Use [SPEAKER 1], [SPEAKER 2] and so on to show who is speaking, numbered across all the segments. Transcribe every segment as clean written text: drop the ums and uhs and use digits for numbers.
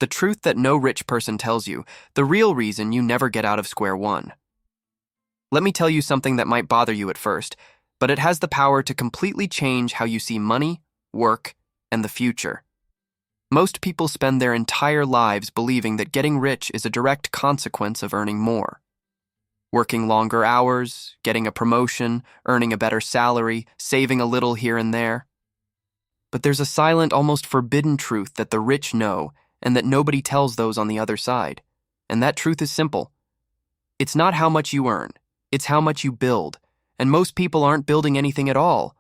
[SPEAKER 1] The truth that no rich person tells you, the real reason you never get out of square one. Let me tell you something that might bother you at first, but it has the power to completely change how you see money, work, and the future. Most people spend their entire lives believing that getting rich is a direct consequence of earning more. Working longer hours, getting a promotion, earning a better salary, saving a little here and there. But there's a silent, almost forbidden truth that the rich know and that nobody tells those on the other side. And that truth is simple. It's not how much you earn, it's how much you build. And most people aren't building anything at all.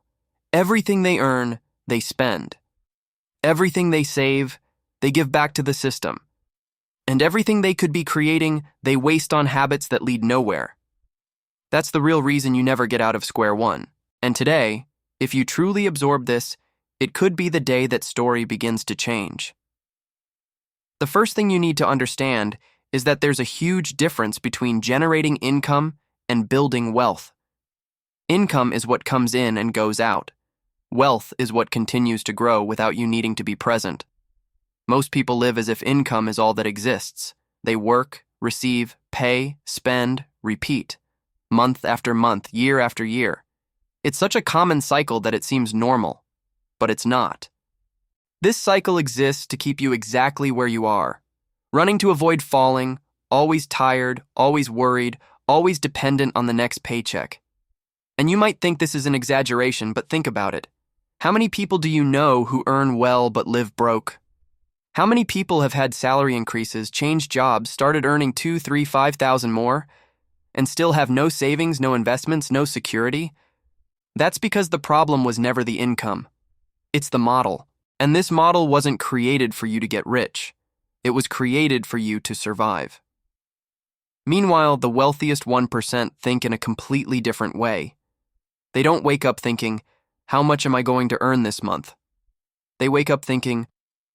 [SPEAKER 1] Everything they earn, they spend. Everything they save, they give back to the system. And everything they could be creating, they waste on habits that lead nowhere. That's the real reason you never get out of square one. And today, if you truly absorb this, it could be the day that story begins to change. The first thing you need to understand is that there's a huge difference between generating income and building wealth. Income is what comes in and goes out. Wealth is what continues to grow without you needing to be present. Most people live as if income is all that exists. They work, receive, pay, spend, repeat, month after month, year after year. It's such a common cycle that it seems normal, but it's not. This cycle exists to keep you exactly where you are, running to avoid falling, always tired, always worried, always dependent on the next paycheck. And you might think this is an exaggeration, but think about it. How many people do you know who earn well but live broke? How many people have had salary increases, changed jobs, started earning 2, 3, 5,000 more, and still have no savings, no investments, no security? That's because the problem was never the income. It's the model. And this model wasn't created for you to get rich. It was created for you to survive. Meanwhile, the wealthiest 1% think in a completely different way. They don't wake up thinking, how much am I going to earn this month? They wake up thinking,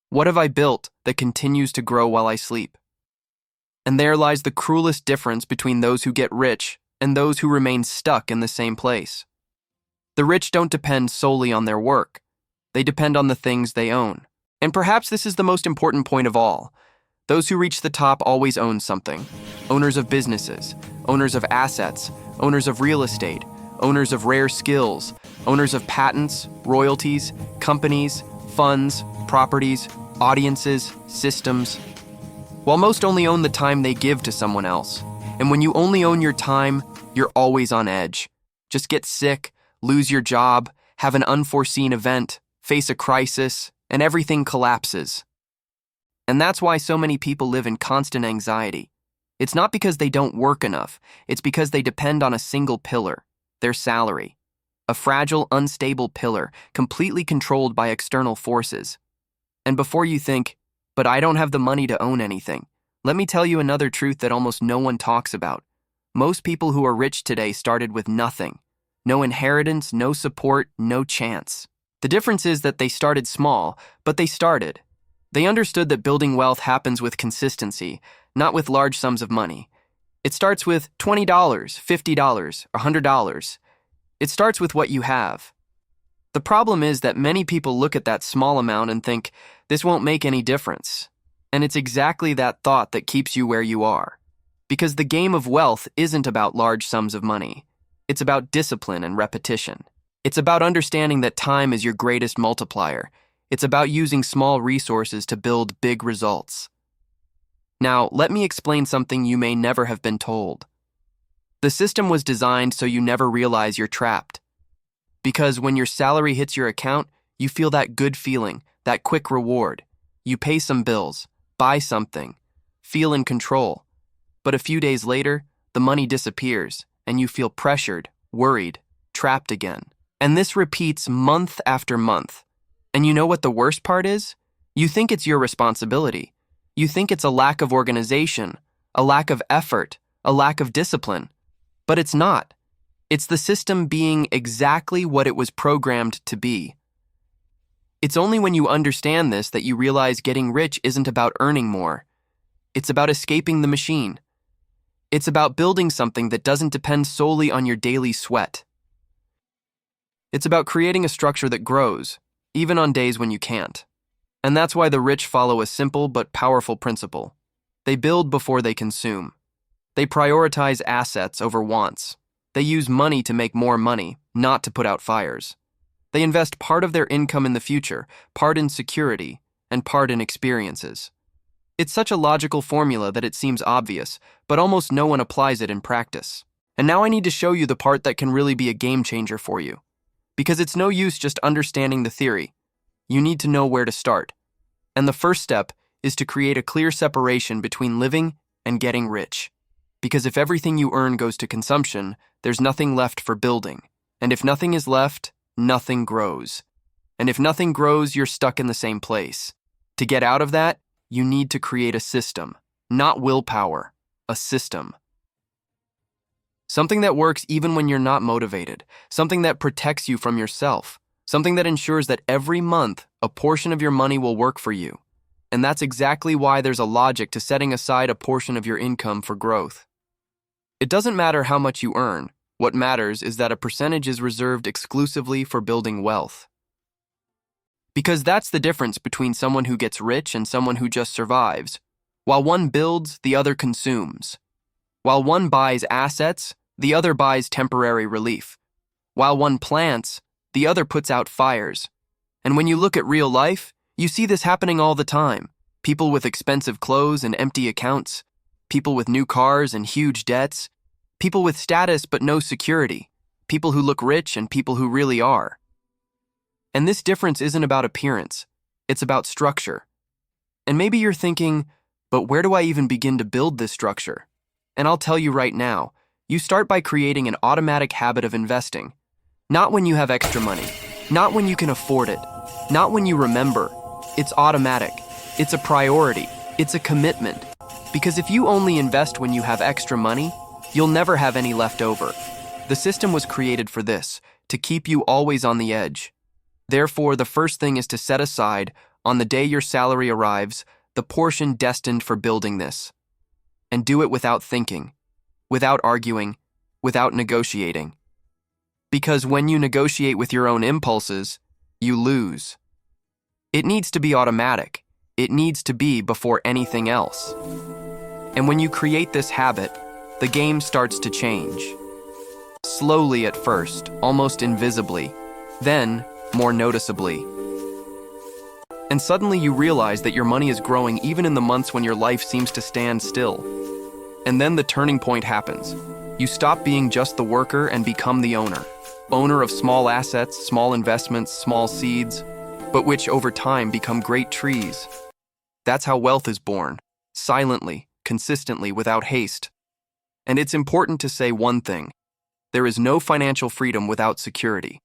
[SPEAKER 1] what have I built that continues to grow while I sleep? And there lies the cruelest difference between those who get rich and those who remain stuck in the same place. The rich don't depend solely on their work. They depend on the things they own. And perhaps this is the most important point of all. Those who reach the top always own something. Owners of businesses, owners of assets, owners of real estate, owners of rare skills, owners of patents, royalties, companies, funds, properties, audiences, systems. While most only own the time they give to someone else. And when you only own your time, you're always on edge. Just get sick, lose your job, have an unforeseen event, face a crisis, and everything collapses. And that's why so many people live in constant anxiety. It's not because they don't work enough, it's because they depend on a single pillar, their salary. A fragile, unstable pillar, completely controlled by external forces. And before you think, but I don't have the money to own anything, let me tell you another truth that almost no one talks about. Most people who are rich today started with nothing. No inheritance, no support, no chance. The difference is that they started small, but they started. They understood that building wealth happens with consistency, not with large sums of money. It starts with $20, $50, $100. It starts with what you have. The problem is that many people look at that small amount and think, this won't make any difference. And it's exactly that thought that keeps you where you are. Because the game of wealth isn't about large sums of money. It's about discipline and repetition. It's about understanding that time is your greatest multiplier. It's about using small resources to build big results. Now, let me explain something you may never have been told. The system was designed so you never realize you're trapped. Because when your salary hits your account, you feel that good feeling, that quick reward. You pay some bills, buy something, feel in control. But a few days later, the money disappears, and you feel pressured, worried, trapped again. And this repeats month after month. And you know what the worst part is? You think it's your responsibility. You think it's a lack of organization, a lack of effort, a lack of discipline. But it's not. It's the system being exactly what it was programmed to be. It's only when you understand this that you realize getting rich isn't about earning more. It's about escaping the machine. It's about building something that doesn't depend solely on your daily sweat. It's about creating a structure that grows, even on days when you can't. And that's why the rich follow a simple but powerful principle. They build before they consume. They prioritize assets over wants. They use money to make more money, not to put out fires. They invest part of their income in the future, part in security, and part in experiences. It's such a logical formula that it seems obvious, but almost no one applies it in practice. And now I need to show you the part that can really be a game changer for you. Because it's no use just understanding the theory. You need to know where to start. And the first step is to create a clear separation between living and getting rich. Because if everything you earn goes to consumption, there's nothing left for building. And if nothing is left, nothing grows. And if nothing grows, you're stuck in the same place. To get out of that, you need to create a system, not willpower, a system. Something that works even when you're not motivated, something that protects you from yourself, something that ensures that every month a portion of your money will work for you. And that's exactly why there's a logic to setting aside a portion of your income for growth. It doesn't matter how much you earn. What matters is that a percentage is reserved exclusively for building wealth. Because that's the difference between someone who gets rich and someone who just survives. While one builds, the other consumes. While one buys assets, the other buys temporary relief. While one plants, the other puts out fires. And when you look at real life, you see this happening all the time. People with expensive clothes and empty accounts, people with new cars and huge debts, people with status but no security, people who look rich and people who really are. And this difference isn't about appearance, it's about structure. And maybe you're thinking, but where do I even begin to build this structure? And I'll tell you right now, you start by creating an automatic habit of investing. Not when you have extra money, not when you can afford it, not when you remember. It's automatic. It's a priority. It's a commitment. Because if you only invest when you have extra money, you'll never have any left over. The system was created for this, to keep you always on the edge. Therefore, the first thing is to set aside, on the day your salary arrives, the portion destined for building this. And do it without thinking, without arguing, without negotiating. Because when you negotiate with your own impulses, you lose. It needs to be automatic. It needs to be before anything else. And when you create this habit, the game starts to change. Slowly at first, almost invisibly, then more noticeably. And suddenly you realize that your money is growing even in the months when your life seems to stand still. And then the turning point happens. You stop being just the worker and become the owner. Owner of small assets, small investments, small seeds, but which over time become great trees. That's how wealth is born, silently, consistently, without haste. And it's important to say one thing. There is no financial freedom without security.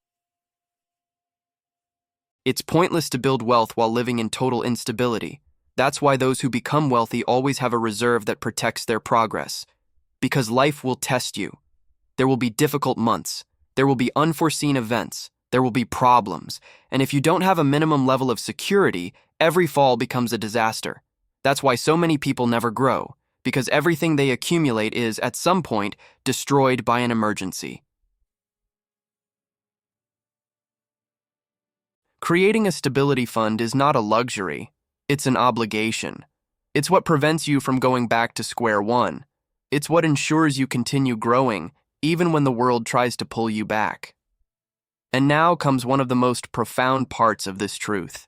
[SPEAKER 1] It's pointless to build wealth while living in total instability. That's why those who become wealthy always have a reserve that protects their progress. Because life will test you. There will be difficult months. There will be unforeseen events. There will be problems. And if you don't have a minimum level of security, every fall becomes a disaster. That's why so many people never grow, because everything they accumulate is, at some point, destroyed by an emergency. Creating a stability fund is not a luxury, it's an obligation. It's what prevents you from going back to square one. It's what ensures you continue growing, even when the world tries to pull you back. And now comes one of the most profound parts of this truth.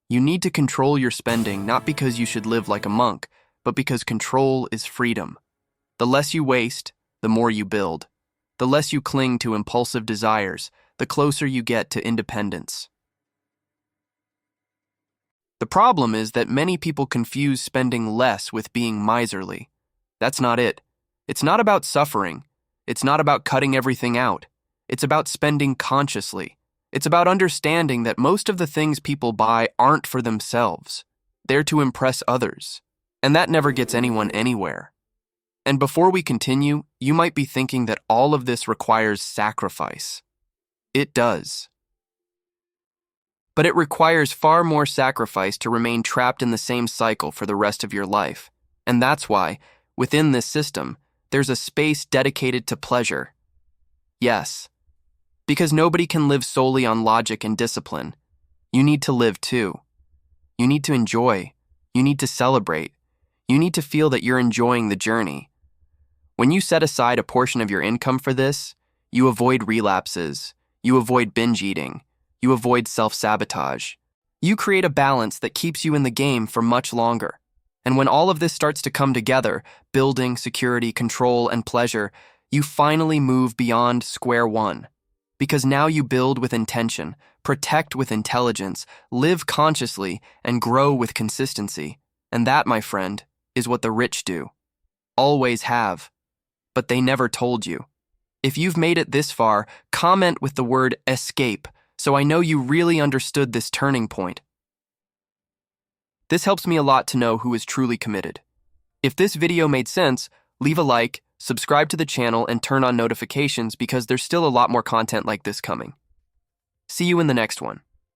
[SPEAKER 1] You need to control your spending not because you should live like a monk, but because control is freedom. The less you waste, the more you build. The less you cling to impulsive desires, the closer you get to independence. The problem is that many people confuse spending less with being miserly. That's not it. It's not about suffering. It's not about cutting everything out. It's about spending consciously. It's about understanding that most of the things people buy aren't for themselves. They're to impress others. And that never gets anyone anywhere. And before we continue, you might be thinking that all of this requires sacrifice. It does. But it requires far more sacrifice to remain trapped in the same cycle for the rest of your life. And that's why, within this system, there's a space dedicated to pleasure. Yes, because nobody can live solely on logic and discipline. You need to live too. You need to enjoy. You need to celebrate. You need to feel that you're enjoying the journey. When you set aside a portion of your income for this, you avoid relapses, you avoid binge eating, you avoid self-sabotage. You create a balance that keeps you in the game for much longer. And when all of this starts to come together, building, security, control, and pleasure, you finally move beyond square one. Because now you build with intention, protect with intelligence, live consciously, and grow with consistency. And that, my friend, is what the rich do. Always have. But they never told you. If you've made it this far, comment with the word escape, so I know you really understood this turning point. This helps me a lot to know who is truly committed. If this video made sense, leave a like, subscribe to the channel, and turn on notifications because there's still a lot more content like this coming. See you in the next one.